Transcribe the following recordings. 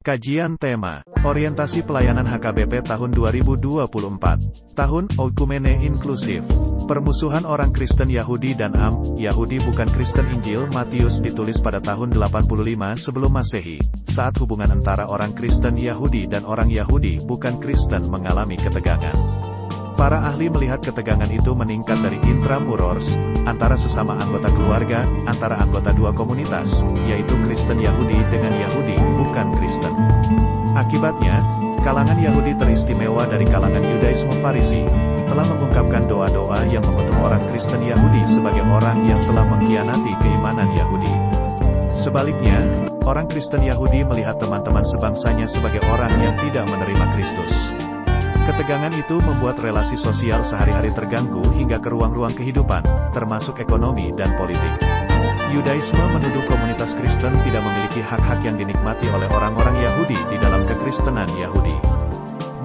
Kajian tema, Orientasi Pelayanan HKBP tahun 2024. Tahun Oikumene Inklusif. Permusuhan orang Kristen Yahudi dan Yahudi bukan Kristen. Injil Matius ditulis pada tahun 85 sebelum Masehi, saat hubungan antara orang Kristen Yahudi dan orang Yahudi bukan Kristen mengalami ketegangan. Para ahli melihat ketegangan itu meningkat dari intramurors, antara sesama anggota keluarga, antara anggota dua komunitas, yaitu Kristen Yahudi dengan Yahudi bukan Kristen. Akibatnya, kalangan Yahudi teristimewa dari kalangan Yudaisme Farisi, telah mengungkapkan doa-doa yang mengutuk orang Kristen Yahudi sebagai orang yang telah mengkhianati keimanan Yahudi. Sebaliknya, orang Kristen Yahudi melihat teman-teman sebangsanya sebagai orang yang tidak menerima Kristus. Ketegangan itu membuat relasi sosial sehari-hari terganggu hingga ke ruang-ruang kehidupan, termasuk ekonomi dan politik. Yudaisme menuduh komunitas Kristen tidak memiliki hak-hak yang dinikmati oleh orang-orang Yahudi di dalam kekristenan Yahudi.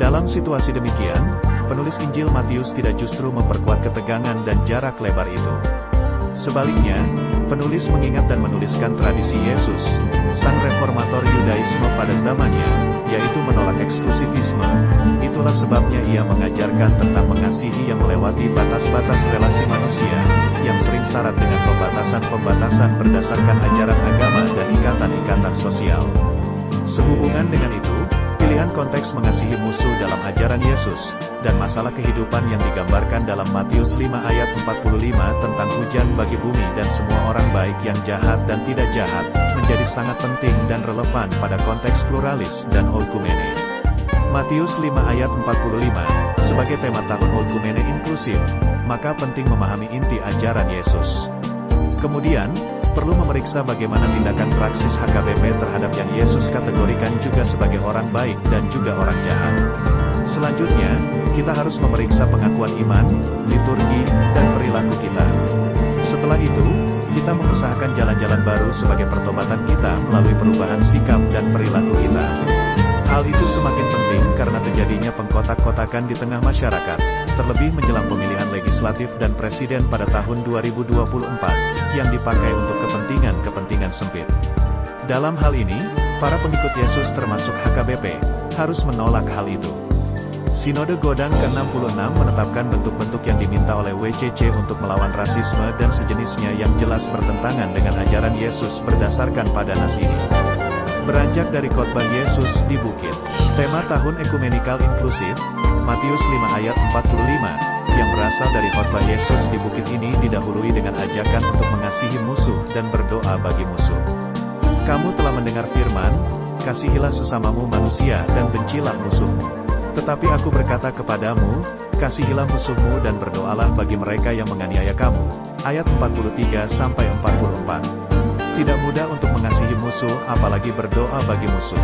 Dalam situasi demikian, penulis Injil Matius tidak justru memperkuat ketegangan dan jarak lebar itu. Sebaliknya, penulis mengingat dan menuliskan tradisi Yesus, sang reformator Yudaisme pada zamannya, yaitu menolak eksklusivisme. Itulah sebabnya ia mengajarkan tentang mengasihi yang melewati batas-batas relasi manusia, yang sering syarat dengan pembatasan-pembatasan berdasarkan ajaran agama dan ikatan-ikatan sosial. Sehubungan dengan itu, pilihan konteks mengasihi musuh dalam ajaran Yesus, dan masalah kehidupan yang digambarkan dalam Matius 5 ayat 45 tentang hujan bagi bumi dan semua orang baik yang jahat dan tidak jahat, menjadi sangat penting dan relevan pada konteks pluralis dan oikumene. Matius 5 ayat 45, sebagai tema tahun Oikumene Inklusif, maka penting memahami inti ajaran Yesus. Kemudian, perlu memeriksa bagaimana tindakan praksis HKBP terhadap yang Yesus kategorikan juga sebagai orang baik dan juga orang jahat. Selanjutnya, kita harus memeriksa pengakuan iman, liturgi, dan perilaku kita. Setelah itu, kita mengusahakan jalan-jalan baru sebagai pertobatan kita melalui perubahan sikap dan perilaku kita. Hal itu semakin penting karena terjadinya pengkotak-kotakan di tengah masyarakat, terlebih menjelang pemilihan legislatif dan presiden pada tahun 2024, yang dipakai untuk kepentingan sempit. Dalam hal ini, para pengikut Yesus termasuk HKBP, harus menolak hal itu. Sinode Godang ke-66 menetapkan bentuk-bentuk yang diminta oleh WCC untuk melawan rasisme dan sejenisnya yang jelas bertentangan dengan ajaran Yesus berdasarkan pada nas ini. Beranjak dari khotbah Yesus di bukit, tema tahun ekumenikal inklusif, Matius 5 ayat 45, yang berasal dari khotbah Yesus di bukit ini didahului dengan ajakan untuk mengasihi musuh dan berdoa bagi musuh. Kamu telah mendengar firman, kasihilah sesamamu manusia dan bencilah musuhmu. Tetapi aku berkata kepadamu, kasihilah musuhmu dan berdoalah bagi mereka yang menganiaya kamu. Ayat 43-44. Tidak mudah untuk mengasihi musuh, apalagi berdoa bagi musuh.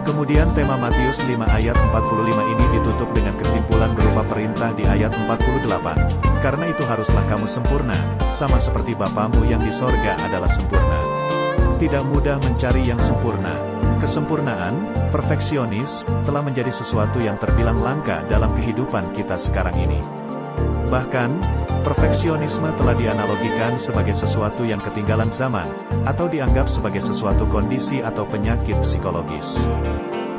Kemudian tema Matius 5 ayat 45 ini ditutup dengan kesimpulan berupa perintah di ayat 48. Karena itu haruslah kamu sempurna, sama seperti Bapamu yang di sorga adalah sempurna. Tidak mudah mencari yang sempurna. Kesempurnaan, perfeksionis, telah menjadi sesuatu yang terbilang langka dalam kehidupan kita sekarang ini. Bahkan, perfeksionisme telah dianalogikan sebagai sesuatu yang ketinggalan zaman, atau dianggap sebagai sesuatu kondisi atau penyakit psikologis.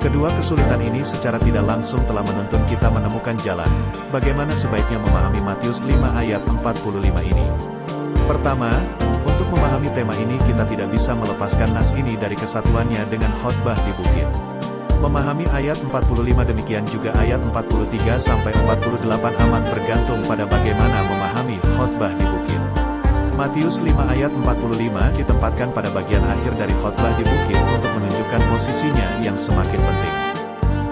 Kedua kesulitan ini secara tidak langsung telah menuntun kita menemukan jalan, bagaimana sebaiknya memahami Matius 5 ayat 45 ini. Pertama, untuk memahami tema ini kita tidak bisa melepaskan nas ini dari kesatuannya dengan khotbah di bukit. Memahami ayat 45 demikian juga ayat 43-48 amat bergantung pada bagaimana memahami khotbah di bukit. Matius 5 ayat 45 ditempatkan pada bagian akhir dari khotbah di bukit untuk menunjukkan posisinya yang semakin penting.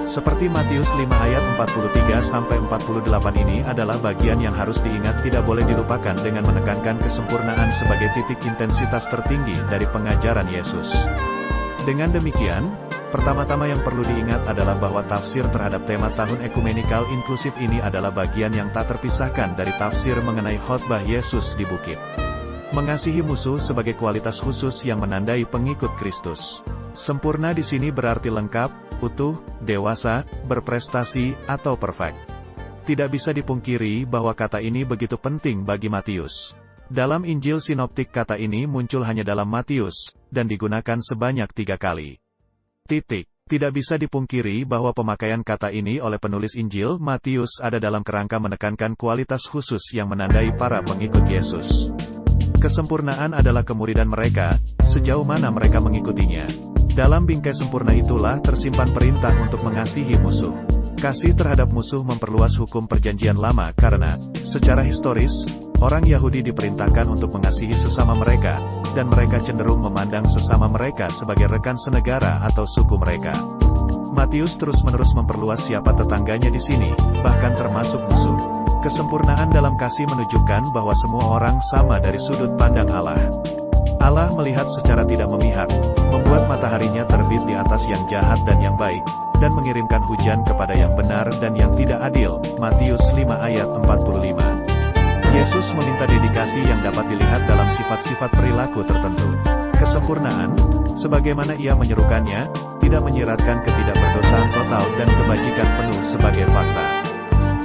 Seperti Matius 5 ayat 43-48 ini adalah bagian yang harus diingat tidak boleh dilupakan dengan menekankan kesempurnaan sebagai titik intensitas tertinggi dari pengajaran Yesus. Dengan demikian, pertama-tama yang perlu diingat adalah bahwa tafsir terhadap tema tahun ekumenikal inklusif ini adalah bagian yang tak terpisahkan dari tafsir mengenai khotbah Yesus di bukit. Mengasihi musuh sebagai kualitas khusus yang menandai pengikut Kristus. Sempurna di sini berarti lengkap, utuh, dewasa, berprestasi, atau perfect. Tidak bisa dipungkiri bahwa kata ini begitu penting bagi Matius. Dalam Injil Sinoptik kata ini muncul hanya dalam Matius, dan digunakan sebanyak 3 kali. Tidak bisa dipungkiri bahwa pemakaian kata ini oleh penulis Injil Matius ada dalam kerangka menekankan kualitas khusus yang menandai para pengikut Yesus. Kesempurnaan adalah kemuridan mereka, sejauh mana mereka mengikutinya. Dalam bingkai sempurna itulah tersimpan perintah untuk mengasihi musuh. Kasih terhadap musuh memperluas hukum perjanjian lama karena, secara historis, orang Yahudi diperintahkan untuk mengasihi sesama mereka, dan mereka cenderung memandang sesama mereka sebagai rekan senegara atau suku mereka. Matius terus-menerus memperluas siapa tetangganya di sini, bahkan termasuk musuh. Kesempurnaan dalam kasih menunjukkan bahwa semua orang sama dari sudut pandang Allah. Allah melihat secara tidak memihak, membuat mataharinya terbit di atas yang jahat dan yang baik, dan mengirimkan hujan kepada yang benar dan yang tidak adil. Matius 5 ayat 45. Yesus meminta dedikasi yang dapat dilihat dalam sifat-sifat perilaku tertentu. Kesempurnaan, sebagaimana ia menyerukannya, tidak menyiratkan ketidakberdosaan total dan kebajikan penuh sebagai fakta.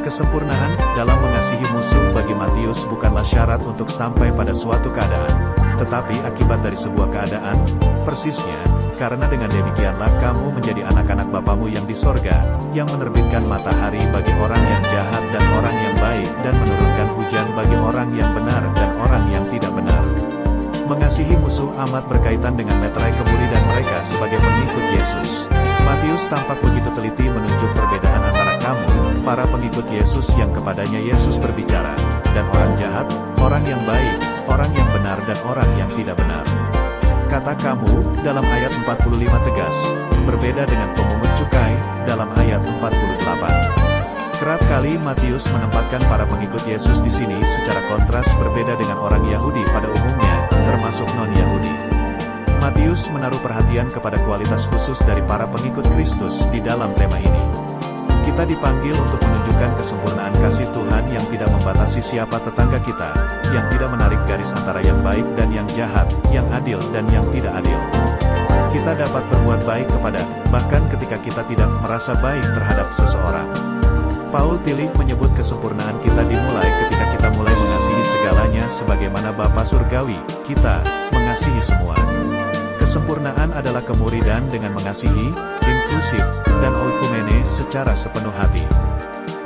Kesempurnaan dalam mengasihi musuh bagi Matius bukanlah syarat untuk sampai pada suatu keadaan, tetapi akibat dari sebuah keadaan, persisnya, karena dengan demikianlah kamu menjadi anak-anak Bapamu yang di sorga, yang menerbitkan matahari bagi orang yang jahat dan orang yang baik, dan menurunkan hujan bagi orang yang benar dan orang yang tidak benar. Mengasihi musuh amat berkaitan dengan meterai kemuridan mereka sebagai pengikut Yesus. Matius tampak begitu teliti menunjuk perbedaan antara kamu, para pengikut Yesus yang kepadanya Yesus berbicara, dan orang jahat, orang yang baik, orang yang benar dan orang yang tidak benar. Kata kamu, dalam ayat 45 tegas, berbeda dengan pemungut cukai, dalam ayat 48. Kerap kali Matius menempatkan para pengikut Yesus di sini secara kontras berbeda dengan orang Yahudi pada umumnya, termasuk non-Yahudi. Matius menaruh perhatian kepada kualitas khusus dari para pengikut Kristus di dalam tema ini. Kita dipanggil untuk menunjukkan kesempurnaan kasih Tuhan yang tidak membatasi siapa tetangga kita, yang tidak menarik garis antara yang baik dan yang jahat, yang adil dan yang tidak adil. Kita dapat berbuat baik kepada, bahkan ketika kita tidak merasa baik terhadap seseorang. Paul Tillich menyebut kesempurnaan kita dimulai ketika kita mulai mengasihi segalanya sebagaimana Bapa Surgawi, kita mengasihi semua. Kesempurnaan adalah kemuridan dengan mengasihi, inklusif, dan oikumene secara sepenuh hati.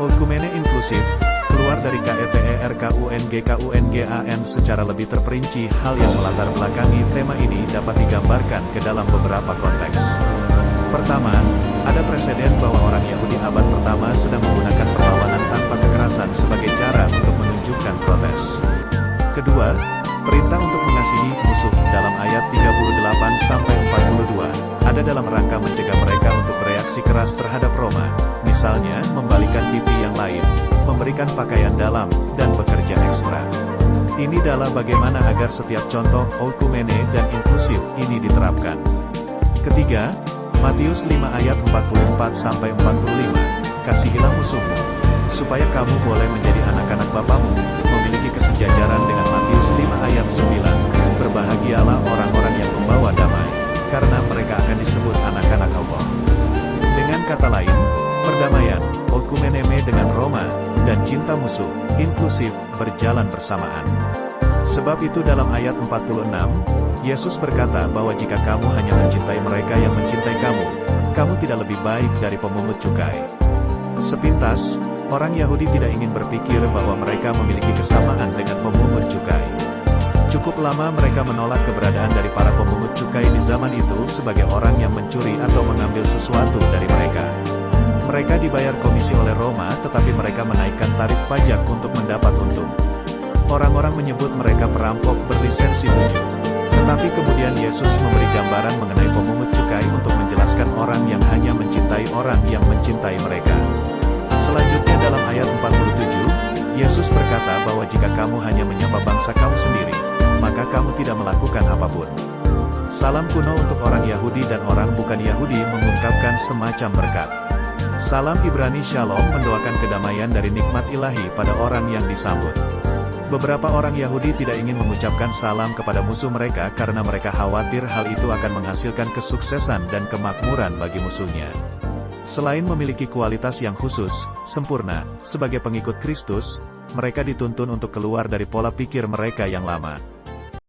Oikumene inklusif, keluar dari KETERKUNGKUNGAN secara lebih terperinci. Hal yang melatar belakangi tema ini dapat digambarkan ke dalam beberapa konteks. Pertama, ada preseden bahwa orang Yahudi abad pertama sedang menggunakan perlawanan tanpa kekerasan sebagai cara untuk menunjukkan protes. Kedua, perintah untuk mengasihi musuh dalam ayat 38-42 ada dalam rangka mencegah mereka untuk bereaksi keras terhadap Roma, misalnya membalikan pipi yang lain, memberikan pakaian dalam, dan bekerja ekstra. Ini adalah bagaimana agar setiap contoh oikumene dan inklusif ini diterapkan. Ketiga, Matius 5 ayat 44-45, kasihilah musuhmu, supaya kamu boleh menjadi anak-anak Bapamu, memiliki kesejajaran dengan Matius 5 ayat 9, berbahagialah orang-orang yang membawa damai, karena mereka akan disebut anak-anak Allah. Dengan kata lain, perdamaian, oikumeneme dengan Roma, dan cinta musuh, inklusif, berjalan bersamaan. Sebab itu dalam ayat 46, Yesus berkata bahwa jika kamu hanya mencintai mereka yang mencintai kamu, kamu tidak lebih baik dari pemungut cukai. Sepintas, orang Yahudi tidak ingin berpikir bahwa mereka memiliki kesamaan dengan pemungut cukai. Cukup lama mereka menolak keberadaan dari para pemungut cukai di zaman itu sebagai orang yang mencuri atau mengambil sesuatu dari mereka. Mereka dibayar komisi oleh Roma tetapi mereka menaikkan tarif pajak untuk mendapat untung. Orang-orang menyebut mereka perampok berlisensi 7. Tetapi kemudian Yesus memberi gambaran mengenai pemungut cukai untuk menjelaskan orang yang hanya mencintai orang yang mencintai mereka. Selanjutnya dalam ayat 47, Yesus berkata bahwa jika kamu hanya menyapa bangsa kamu sendiri, maka kamu tidak melakukan apapun. Salam kuno untuk orang Yahudi dan orang bukan Yahudi mengungkapkan semacam berkat. Salam Ibrani Shalom mendoakan kedamaian dari nikmat ilahi pada orang yang disambut. Beberapa orang Yahudi tidak ingin mengucapkan salam kepada musuh mereka karena mereka khawatir hal itu akan menghasilkan kesuksesan dan kemakmuran bagi musuhnya. Selain memiliki kualitas yang khusus, sempurna, sebagai pengikut Kristus, mereka dituntun untuk keluar dari pola pikir mereka yang lama.